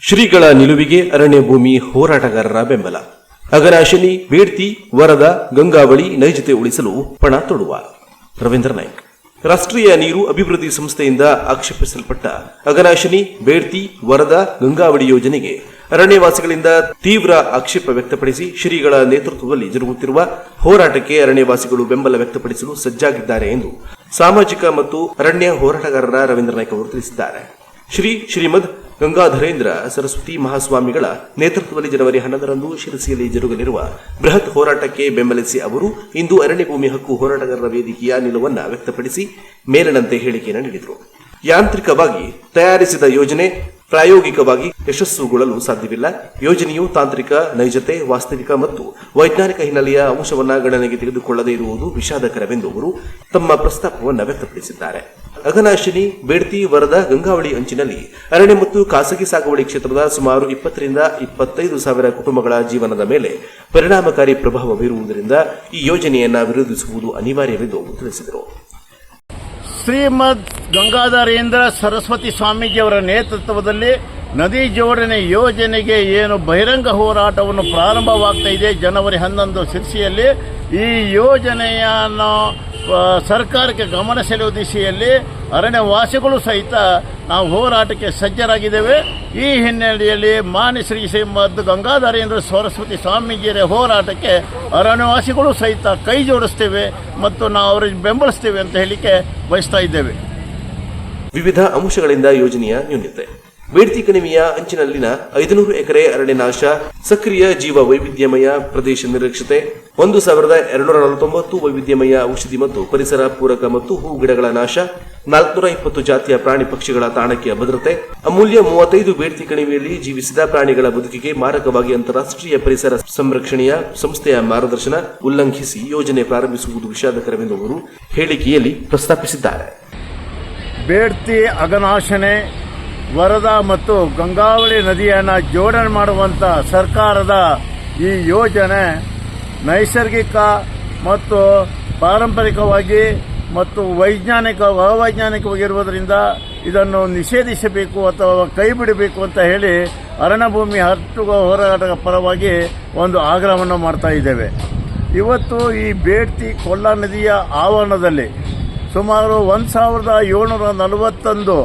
ಶ್ರೀಗಳ ನಿಲುವಿಗೆ ಅರಣ್ಯ ಭೂಮಿ ಹೋರಾಟಗಾರರ ಬೆಂಬಲ. ಅಘನಾಶಿನಿ, ಬೇಡ್ತಿ, ವರದಾ, ಗಂಗಾವಳಿ ನೈಜತೆ ಉಳಿಸಲು ಪಣ ತೊಡುವ. ರವೀಂದ್ರ ನಾಯ್ಕ್. ರಾಷ್ಟ್ರೀಯ ನೀರು ಅಭಿವೃದ್ಧಿ ಸಂಸ್ಥೆಯಿಂದ ಆಕ್ಷೇಪಿಸಲ್ಪಟ್ಟ ಅಘನಾಶಿನಿ, ಬೇಡ್ತಿ, ವರದಾ, ಗಂಗಾವಳಿ ಯೋಜನೆಗೆ ಅರಣ್ಯವಾಸಿಗಳಿಂದ ತೀವ್ರ ಆಕ್ಷೇಪ ವ್ಯಕ್ತಪಡಿಸಿ ಶ್ರೀಗಳ ನೇತೃತ್ವದಲ್ಲಿ ಜರುಗುತ್ತಿರುವ ಹೋರಾಟಕ್ಕೆ ಅರಣ್ಯವಾಸಿಗಳು ಬೆಂಬಲ ವ್ಯಕ್ತಪಡಿಸಲು ಸಜ್ಜಾಗಿದ್ದಾರೆ ಎಂದು ಸಾಮಾಜಿಕ ಮತ್ತು ಅರಣ್ಯ ಹೋರಾಟಗಾರರ ರವೀಂದ್ರ ನಾಯ್ಕ್ ಅವರು ತಿಳಿಸಿದ್ದಾರೆ. ಶ್ರೀಮದ್ ಗಂಗಾಧರೇಂದ್ರ ಸರಸ್ವತಿ ಮಹಾಸ್ವಾಮಿಗಳ ನೇತೃತ್ವದಲ್ಲಿ ಜನವರಿ 11ರಂದು ಶಿರಸಿಯಲ್ಲಿ ಜರುಗಲಿರುವ ಬೃಹತ್ ಹೋರಾಟಕ್ಕೆ ಬೆಂಬಲಿಸಿ ಅವರು ಇಂದು ಅರಣ್ಯ ಭೂಮಿ ಹಕ್ಕು ಹೋರಾಟಗಾರರ ವೇದಿಕೆಯ ನಿಲುವನ್ನು ವ್ಯಕ್ತಪಡಿಸಿ ಮೇಲಿನಂತೆ ಹೇಳಿಕೆಯನ್ನು ನೀಡಿದರು. ಯಾಂತ್ರಿಕವಾಗಿ ತಯಾರಿಸಿದ ಯೋಜನೆ ಪ್ರಾಯೋಗಿಕವಾಗಿ ಯಶಸ್ಸುಗೊಳ್ಳಲು ಸಾಧ್ಯವಿಲ್ಲ. ಯೋಜನೆಯು ತಾಂತ್ರಿಕ, ನೈಜತೆ, ವಾಸ್ತವಿಕ ಮತ್ತು ವೈಜ್ಞಾನಿಕ ಹಿನ್ನೆಲೆಯ ಅಂಶವನ್ನು ಗಣನೆಗೆ ತೆಗೆದುಕೊಳ್ಳದೇ ಇರುವುದು ವಿಷಾದಕರವೆಂದು ಅವರು ತಮ್ಮ ಪ್ರಸ್ತಾಪವನ್ನು ವ್ಯಕ್ತಪಡಿಸಿದ್ದಾರೆ. ಅಘನಾಶಿನಿ, ಬೇಡ್ತಿ, ವರದಾ, ಗಂಗಾವಳಿ ಅಂಚಿನಲ್ಲಿ ಅರಣ್ಯ ಮತ್ತು ಖಾಸಗಿ ಸಾಗುವಳಿ ಕ್ಷೇತ್ರದ ಸುಮಾರು 20ರಿಂದ 25 ಸಾವಿರ ಕುಟುಂಬಗಳ ಜೀವನದ ಮೇಲೆ ಪರಿಣಾಮಕಾರಿ ಪ್ರಭಾವ ಬೀರುವುದರಿಂದ ಈ ಯೋಜನೆಯನ್ನು ವಿರೋಧಿಸುವುದು ಅನಿವಾರ್ಯವೆಂದು ಅವರು ತಿಳಿಸಿದರು. ಶ್ರೀಮದ್ ಗಂಗಾಧರೇಂದ್ರ ಸರಸ್ವತಿ ಸ್ವಾಮೀಜಿಯವರ ನೇತೃತ್ವದಲ್ಲಿ ನದಿ ಜೋಡಣೆ ಯೋಜನೆಗೆ ಏನು ಬಹಿರಂಗ ಹೋರಾಟವನ್ನು ಪ್ರಾರಂಭವಾಗ್ತಾ ಇದೆ ಜನವರಿ 11 ಶಿರಸಿಯಲ್ಲಿ, ಈ ಯೋಜನೆಯನ್ನು ಸರ್ಕಾರಕ್ಕೆ ಗಮನ ಸೆಳೆಯುವ ದಿಶೆಯಲ್ಲಿ ಅರಣ್ಯವಾಸಿಗಳು ಸಹಿತ ನಾವು ಹೋರಾಟಕ್ಕೆ ಸಜ್ಜರಾಗಿದ್ದೇವೆ. ಈ ಹಿನ್ನೆಲೆಯಲ್ಲಿ ಮಾನ್ಯ ಶ್ರೀಮದ್ ಗಂಗಾಧರೇಂದ್ರ ಸರಸ್ವತಿ ಸ್ವಾಮೀಜಿಯರ ಹೋರಾಟಕ್ಕೆ ಅರಣ್ಯವಾಸಿಗಳು ಸಹಿತ ಕೈ ಜೋಡಿಸ್ತೇವೆ ಮತ್ತು ನಾವು ಅವರಿಗೆ ಬೆಂಬಲಿಸ್ತೇವೆ ಅಂತ ಹೇಳಿಕೆ ಬಯಸ್ತಾ ಇದ್ದೇವೆ. ವಿವಿಧ ಅಂಶಗಳಿಂದ ಯೋಜನೆಯ ನ್ಯೂನ್ಯತೆ. ಬೇಡ್ತಿ ಕಣಿವೆಯ ಅಂಚಿನಲ್ಲಿನ 500 ಎಕರೆ ಅರಣ್ಯ ನಾಶ, ಸಕ್ರಿಯ ಜೀವ ವೈವಿಧ್ಯಮಯ ಪ್ರದೇಶ ನಿರೀಕ್ಷತೆ, 1249 ವೈವಿಧ್ಯಮಯ ಔಷಧಿ ಮತ್ತು ಪರಿಸರ ಪೂರಕ ಮತ್ತು ಹೂ ಗಿಡಗಳ ನಾಶ, 420 ಜಾತಿಯ ಪ್ರಾಣಿ ಪಕ್ಷಿಗಳ ತಾಣಕ್ಕೆ ಭದ್ರತೆ, ಅಮೂಲ್ಯ 35 ಬೇಡ್ತಿ ಕಣಿವೆಯಲ್ಲಿ ಜೀವಿಸಿದ ಪ್ರಾಣಿಗಳ ಬದುಕಿಗೆ ಮಾರಕವಾಗಿ ಅಂತಾರಾಷ್ಟ್ರೀಯ ಪರಿಸರ ಸಂರಕ್ಷಣೆಯ ಸಂಸ್ಥೆಯ ಮಾರ್ಗದರ್ಶನ ಉಲ್ಲಂಘಿಸಿ ಯೋಜನೆ ಪ್ರಾರಂಭಿಸುವುದು ವಿಷಾದಕರವೆಂದು ಅವರು ಹೇಳಿಕೆಯಲ್ಲಿ ಪ್ರಸ್ತಾಪಿಸಿದ್ದಾರೆ. ಬೇಡ್ತಿ, ಅಘನಾಶಿನಿ, ವರದಾ ಮತ್ತು ಗಂಗಾವಳಿ ನದಿಯನ್ನು ಜೋಡಣೆ ಮಾಡುವಂಥ ಸರ್ಕಾರದ ಈ ಯೋಜನೆ ನೈಸರ್ಗಿಕ ಮತ್ತು ಪಾರಂಪರಿಕವಾಗಿ ಮತ್ತು ಅವೈಜ್ಞಾನಿಕವಾಗಿರುವುದರಿಂದ ಇದನ್ನು ನಿಷೇಧಿಸಬೇಕು ಅಥವಾ ಕೈ ಬಿಡಬೇಕು ಅಂತ ಹೇಳಿ ಅರಣ್ಯ ಭೂಮಿ ಹಕ್ಕು ಹೋರಾಟದ ಪರವಾಗಿ ಒಂದು ಆಗ್ರಹವನ್ನು ಮಾಡ್ತಾ ಇದ್ದೇವೆ. ಇವತ್ತು ಈ ಬೇಡ್ತಿ ಕೊಳ್ಳ ನದಿಯ ಆವರಣದಲ್ಲಿ ಸುಮಾರು 1741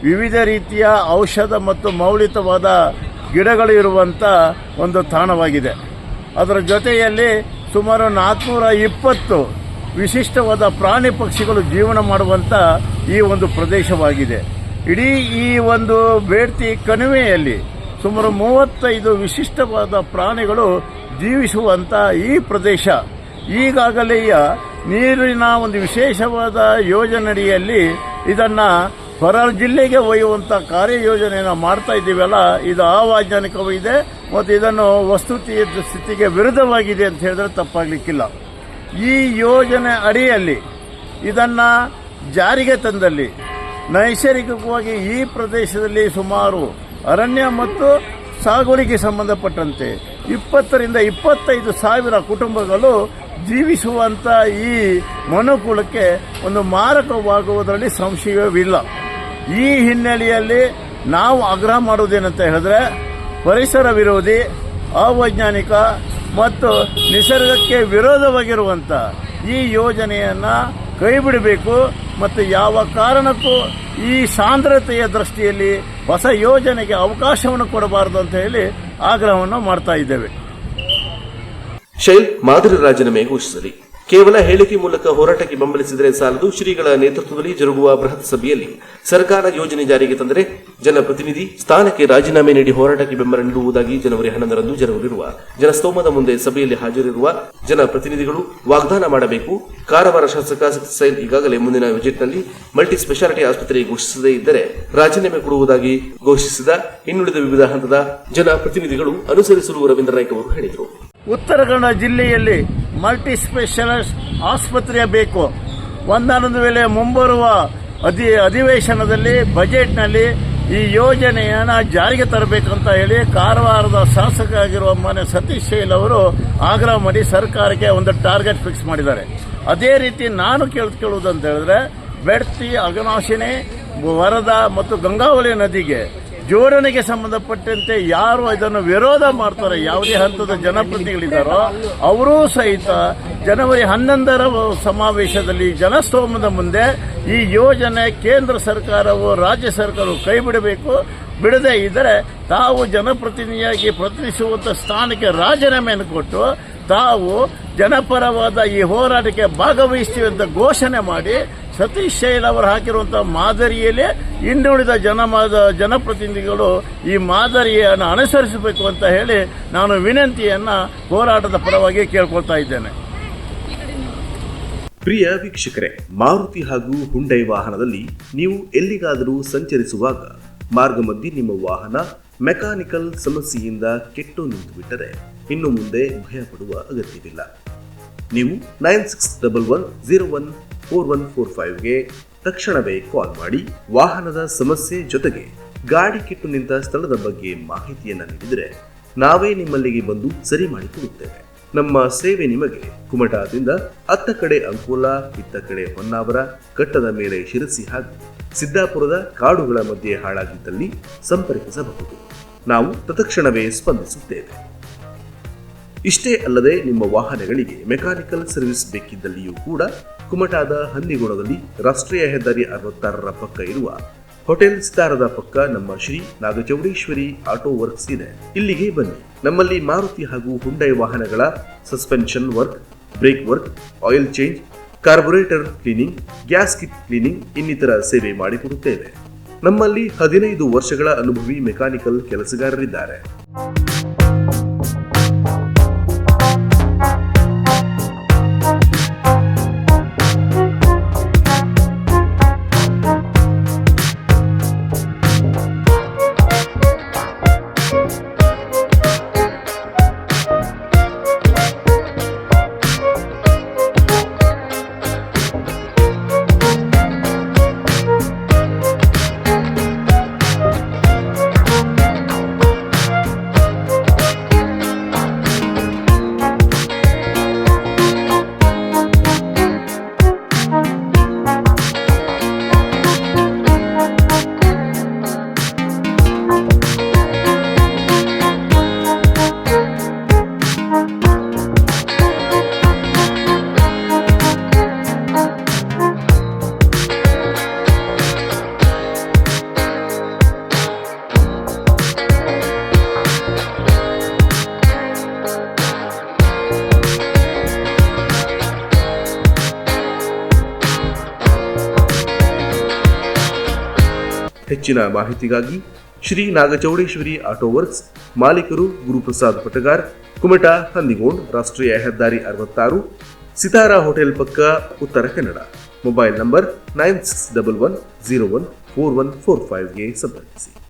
ವಿವಿಧ ರೀತಿಯ ಔಷಧ ಮತ್ತು ಮೌಲಿಕವಾದ ಗಿಡಗಳು ಇರುವಂಥ ಒಂದು ತಾಣವಾಗಿದೆ. ಅದರ ಜೊತೆಯಲ್ಲಿ ಸುಮಾರು 420 ವಿಶಿಷ್ಟವಾದ ಪ್ರಾಣಿ ಪಕ್ಷಿಗಳು ಜೀವನ ಮಾಡುವಂಥ ಈ ಒಂದು ಪ್ರದೇಶವಾಗಿದೆ. ಇಡೀ ಈ ಒಂದು ಬೇಡ್ತಿ ಕಣಿವೆಯಲ್ಲಿ ಸುಮಾರು 35 ವಿಶಿಷ್ಟವಾದ ಪ್ರಾಣಿಗಳು ಜೀವಿಸುವಂಥ ಈ ಪ್ರದೇಶ ಈಗಾಗಲೇ ನೀರಿನ ಒಂದು ವಿಶೇಷವಾದ ಯೋಜನೆಯಡಿಯಲ್ಲಿ ಇದನ್ನು ಹೊರ ಜಿಲ್ಲೆಗೆ ಒಯ್ಯುವಂಥ ಕಾರ್ಯಯೋಜನೆಯನ್ನು ಮಾಡ್ತಾ ಇದ್ದೀವಲ್ಲ, ಇದು ಅವೈಜ್ಞಾನಿಕವಿದೆ ಮತ್ತು ಇದನ್ನು ವಸ್ತುಸ್ಥಿತಿಗೆ ವಿರುದ್ಧವಾಗಿದೆ ಅಂತ ಹೇಳಿದ್ರೆ ತಪ್ಪಾಗಲಿಕ್ಕಿಲ್ಲ. ಈ ಯೋಜನೆ ಅಡಿಯಲ್ಲಿ ಇದನ್ನು ಜಾರಿಗೆ ತಂದಲ್ಲಿ ನೈಸರ್ಗಿಕವಾಗಿ ಈ ಪ್ರದೇಶದಲ್ಲಿ ಸುಮಾರು ಅರಣ್ಯ ಮತ್ತು ಸಾಗುವಳಿಗೆ ಸಂಬಂಧಪಟ್ಟಂತೆ 20ರಿಂದ 25 ಸಾವಿರ ಕುಟುಂಬಗಳು ಜೀವಿಸುವಂಥ ಈ ಮನುಕುಲಕ್ಕೆ ಒಂದು ಮಾರಕವಾಗುವುದರಲ್ಲಿ ಸಂಶಯವಿಲ್ಲ. ಈ ಹಿನ್ನೆಲೆಯಲ್ಲಿ ನಾವು ಆಗ್ರಹ ಮಾಡುವುದೇನಂತ ಹೇಳಿದ್ರೆ ಪರಿಸರ ವಿರೋಧಿ, ಅವೈಜ್ಞಾನಿಕ ಮತ್ತು ನಿಸರ್ಗಕ್ಕೆ ವಿರೋಧವಾಗಿರುವಂಥ ಈ ಯೋಜನೆಯನ್ನು ಕೈಬಿಡಬೇಕು ಮತ್ತು ಯಾವ ಕಾರಣಕ್ಕೂ ಈ ಸಾಂದ್ರತೆಯ ದೃಷ್ಟಿಯಲ್ಲಿ ಹೊಸ ಯೋಜನೆಗೆ ಅವಕಾಶವನ್ನು ಕೊಡಬಾರದು ಅಂತ ಹೇಳಿ ಆಗ್ರಹವನ್ನು ಮಾಡ್ತಾ ಇದ್ದೇವೆ. ಶೈಲ್ ಮಾದರಿ ರಾಜೀನಾಮೆ ಘೋಷಿಸಲಿ. ಕೇವಲ ಹೇಳಿಕೆ ಮೂಲಕ ಹೋರಾಟಕ್ಕೆ ಬೆಂಬಲಿಸಿದರೆ ಸಾಲದು. ಶ್ರೀಗಳ ನೇತೃತ್ವದಲ್ಲಿ ಜರುಗುವ ಬೃಹತ್ ಸಭೆಯಲ್ಲಿ ಸರ್ಕಾರ ಯೋಜನೆ ಜಾರಿಗೆ ತಂದರೆ ಜನಪ್ರತಿನಿಧಿ ಸ್ಥಾನಕ್ಕೆ ರಾಜೀನಾಮೆ ನೀಡಿ ಹೋರಾಟಕ್ಕೆ ಬೆಂಬಲ ನೀಡುವುದಾಗಿ ಜನವರಿ 11ರಂದು ಜರುಗಲಿರುವ ಜನಸ್ತೋಮದ ಮುಂದೆ ಸಭೆಯಲ್ಲಿ ಹಾಜರಿರುವ ಜನಪ್ರತಿನಿಧಿಗಳು ವಾಗ್ದಾನ ಮಾಡಬೇಕು. ಕಾರವಾರ ಶಾಸಕ ಶೈಲ್ ಈಗಾಗಲೇ ಮುಂದಿನ ಬಜೆಟ್ನಲ್ಲಿ ಮಲ್ಟಿ ಸ್ಪೆಷಾಲಿಟಿ ಆಸ್ಪತ್ರೆ ಘೋಷಿಸದೇ ಇದ್ದರೆ ರಾಜೀನಾಮೆ ಕೊಡುವುದಾಗಿ ಘೋಷಿಸಿದ ಇನ್ನುಳಿದ ವಿವಿಧ ಹಂತದ ಜನಪ್ರತಿನಿಧಿಗಳು ಅನುಸರಿಸಲು ರವೀಂದ್ರ ನಾಯ್ಕ್ ಅವರು ಹೇಳಿದರು. ಉತ್ತರ ಕನ್ನಡ ಜಿಲ್ಲೆಯಲ್ಲಿ ಮಲ್ಟಿ ಸ್ಪೆಷಲಿಸ್ಟ್ ಆಸ್ಪತ್ರೆ ಬೇಕು. ಒಂದಾನೊಂದು ವೇಳೆ ಮುಂಬರುವ ಅಧಿವೇಶನದಲ್ಲಿ ಬಜೆಟ್ನಲ್ಲಿ ಈ ಯೋಜನೆಯನ್ನು ಜಾರಿಗೆ ತರಬೇಕಂತ ಹೇಳಿ ಕಾರವಾರದ ಶಾಸಕ ಆಗಿರುವ ಮಾನ್ಯ ಸತೀಶ್ ಶೈಲ್ ಅವರು ಆಗ್ರಹ ಮಾಡಿ ಸರ್ಕಾರಕ್ಕೆ ಒಂದು ಟಾರ್ಗೆಟ್ ಫಿಕ್ಸ್ ಮಾಡಿದ್ದಾರೆ. ಅದೇ ರೀತಿ ನಾನು ಕೇಳುವುದಂತ ಹೇಳಿದ್ರೆ ಬೇಡ್ತಿ, ಅಘನಾಶಿನಿ, ವರದಾ ಮತ್ತು ಗಂಗಾವಳಿ ನದಿಗೆ ಜೋಡಣೆಗೆ ಸಂಬಂಧಪಟ್ಟಂತೆ ಯಾರು ಇದನ್ನು ವಿರೋಧ ಮಾಡ್ತಾರೆ, ಯಾವುದೇ ಹಂತದ ಜನಪ್ರತಿನಿಧಿಗಳಿದ್ದಾರೋ ಅವರೂ ಸಹಿತ ಜನವರಿ 11ರ ಸಮಾವೇಶದಲ್ಲಿ ಜನಸ್ತೋಮದ ಮುಂದೆ ಈ ಯೋಜನೆ ಕೇಂದ್ರ ಸರ್ಕಾರವು ರಾಜ್ಯ ಸರ್ಕಾರವು ಕೈ ಬಿಡಬೇಕು, ಬಿಡದೇ ಇದ್ದರೆ ತಾವು ಜನಪ್ರತಿನಿಧಿಯಾಗಿ ಪ್ರತಿನಿಧಿಸುವಂಥ ಸ್ಥಾನಕ್ಕೆ ರಾಜೀನಾಮೆಯನ್ನು ಕೊಟ್ಟು ತಾವು ಜನಪರವಾದ ಈ ಹೋರಾಟಕ್ಕೆ ಭಾಗವಹಿಸ್ತೀವಿ ಅಂತ ಘೋಷಣೆ ಮಾಡಿ ಸತೀಶ್ ಶೈಲ್ ಅವರು ಹಾಕಿರುವಂಥ ಮಾದರಿಯಲ್ಲೇ ಇನ್ನುಳಿದ ಜನಪ್ರತಿನಿಧಿಗಳು ಈ ಮಾದರಿಯನ್ನು ಅನುಸರಿಸಬೇಕು ಅಂತ ಹೇಳಿ ನಾನು ವಿನಂತಿಯನ್ನು ಹೋರಾಟದ ಪರವಾಗಿ ಕೇಳ್ಕೊಳ್ತಾ ಇದ್ದೇನೆ. ಪ್ರಿಯ ವೀಕ್ಷಕರೇ, ಮಾರುತಿ ಹಾಗೂ ಹುಂಡೈ ವಾಹನದಲ್ಲಿ ನೀವು ಎಲ್ಲಿಗಾದರೂ ಸಂಚರಿಸುವಾಗ ಮಾರ್ಗ ಮಧ್ಯೆ ನಿಮ್ಮ ವಾಹನ ಮೆಕ್ಯಾನಿಕಲ್ ಸಮಸ್ಯೆಯಿಂದ ಕೆಟ್ಟು ನಿಂತು ಬಿಟ್ಟರೆ ಇನ್ನು ಮುಂದೆ ಭಯ ಪಡುವ ಅಗತ್ಯವಿಲ್ಲ. ನೀವು 9611014145ಗೆ ತಕ್ಷಣವೇ ಕಾಲ್ ಮಾಡಿ ವಾಹನದ ಸಮಸ್ಯೆ ಜೊತೆಗೆ ಗಾಡಿ ಕೆಟ್ಟು ನಿಂತ ಸ್ಥಳದ ಬಗ್ಗೆ ಮಾಹಿತಿಯನ್ನು ನೀಡಿದರೆ ನಾವೇ ನಿಮ್ಮಲ್ಲಿಗೆ ಬಂದು ಸರಿ ಮಾಡಿಕೊಡುತ್ತೇವೆ. ನಮ್ಮ ಸೇವೆ ನಿಮಗೆ ಕುಮಟಾದಿಂದ ಅತ್ತ ಕಡೆ ಅಂಕೋಲಾ, ಇತ್ತ ಕಡೆ ಹೊನ್ನಾವರ, ಘಟ್ಟದ ಮೇಲೆ ಶಿರಸಿ ಹಾಗೂ ಸಿದ್ದಾಪುರದ ಕಾಡುಗಳ ಮಧ್ಯೆ ಹಾಳಾಗಿದ್ದಲ್ಲಿ ಸಂಪರ್ಕಿಸಬಹುದು. ನಾವು ತತ್ಕ್ಷಣವೇ ಸ್ಪಂದಿಸುತ್ತೇವೆ. ಇಷ್ಟೇ ಅಲ್ಲದೆ ನಿಮ್ಮ ವಾಹನಗಳಿಗೆ ಮೆಕ್ಯಾನಿಕಲ್ ಸರ್ವಿಸ್ ಬೇಕಿದ್ದಲ್ಲಿಯೂ ಕೂಡ ಕುಮಟಾದ ಹಂದಿಗೋಣದಲ್ಲಿ ರಾಷ್ಟ್ರೀಯ ಹೆದ್ದಾರಿ 66ರ ಪಕ್ಕ ಇರುವ ಹೋಟೆಲ್ ಸಿತಾರದ ಪಕ್ಕ ನಮ್ಮ ಶ್ರೀ ನಾಗಚೌಡೇಶ್ವರಿ ಆಟೋ ವರ್ಕ್ಸ್ ಇದೆ. ಇಲ್ಲಿಗೆ ಬನ್ನಿ. ನಮ್ಮಲ್ಲಿ ಮಾರುತಿ ಹಾಗೂ ಹುಂಡೈ ವಾಹನಗಳ suspension work, brake work, oil change, carburettor cleaning, gas kit cleaning ಇನ್ನಿತರ ಸೇವೆ ಮಾಡಿಕೊಡುತ್ತೇವೆ. ನಮ್ಮಲ್ಲಿ 15 ವರ್ಷಗಳ ಅನುಭವಿ ಮೆಕ್ಯಾನಿಕಲ್ ಕೆಲಸಗಾರರಿದ್ದಾರೆ. ಹೆಚ್ಚಿನ ಮಾಹಿತಿಗಾಗಿ ಶ್ರೀ ನಾಗಚೌಡೇಶ್ವರಿ ಆಟೋ ವರ್ಕ್ಸ್, ಮಾಲೀಕರು ಗುರುಪ್ರಸಾದ್ ಪಟಗಾರ್, ಕುಮಟಾ, ಹಂದಿಗೋಣ್, ರಾಷ್ಟ್ರೀಯ ಹೆದ್ದಾರಿ 66, ಸಿತಾರಾ ಹೋಟೆಲ್ ಪಕ್ಕ, ಉತ್ತರ ಕನ್ನಡ. ಮೊಬೈಲ್ ನಂಬರ್ 9611014145ಗೆ ಸಂಪರ್ಕಿಸಿ.